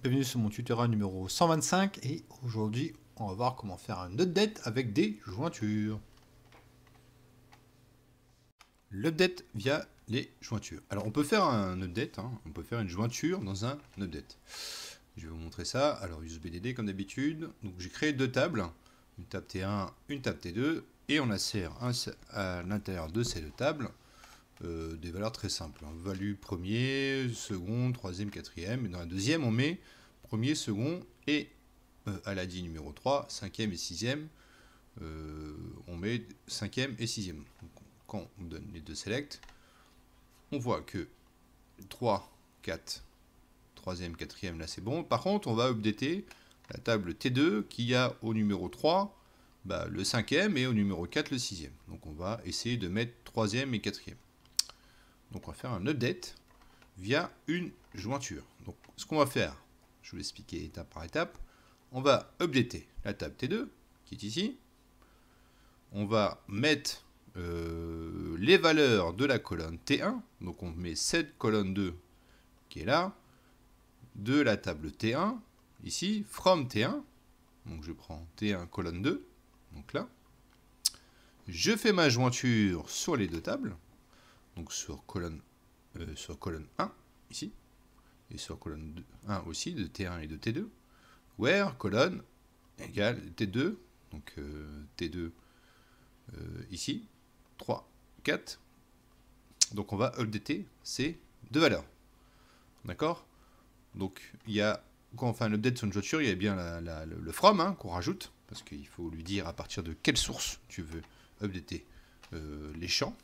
Bienvenue sur mon tutoriel numéro 125 et aujourd'hui on va voir comment faire un update avec des jointures. L'update via les jointures. Alors on peut faire un update, on peut faire une jointure dans un update. Je vais vous montrer ça. Alors USBDD comme d'habitude. Donc j'ai créé deux tables, une table T1, une table T2 et on insère à l'intérieur de ces deux tables des valeurs très simples. Value premier, second, troisième, quatrième. Et dans la deuxième on met premier, second et à la dit numéro 3, cinquième et sixième, on met cinquième et sixième. Donc, quand on donne les deux select, on voit que 3, 4, troisième, quatrième, là c'est bon. Par contre, on va updater la table T2 qui a au numéro 3 le cinquième et au numéro 4 le sixième. Donc on va essayer de mettre troisième et quatrième. Donc on va faire un update via une jointure. Donc ce qu'on va faire, je vais expliquer étape par étape. On va updater la table T2 qui est ici. On va mettre les valeurs de la colonne T1. Donc on met cette colonne 2 qui est là. De la table T1 ici, from T1. Donc je prends T1 colonne 2. Donc là. Je fais ma jointure sur les deux tables. Donc sur colonne 1 ici. Et sur colonne 1 aussi, de T1 et de T2. Where colonne égale T2. Donc T2 ici. 3, 4. Donc on va updater ces deux valeurs. D'accord? Donc il y a, quand on fait un update sur une jointure, il y a bien le from qu'on rajoute. Parce qu'il faut lui dire à partir de quelle source tu veux updater les champs.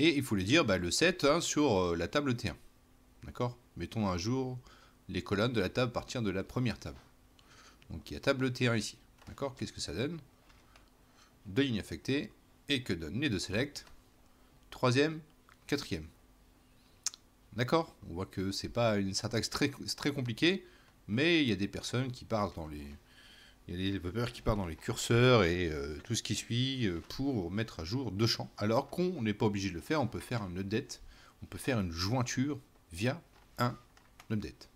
Et il faut lui dire le set sur la table T1. D'accord? Mettons à jour les colonnes de la table à partir de la première table. Donc il y a table T1 ici. D'accord? Qu'est-ce que ça donne? Deux lignes affectées. Et que donnent les deux select? Troisième, quatrième. D'accord? On voit que c'est pas une syntaxe très compliquée, mais il y a des personnes qui partent dans les... Il y a des développeurs qui partent dans les curseurs et tout ce qui suit pour mettre à jour deux champs. Alors qu'on n'est pas obligé de le faire, on peut faire un update, on peut faire une jointure via un update.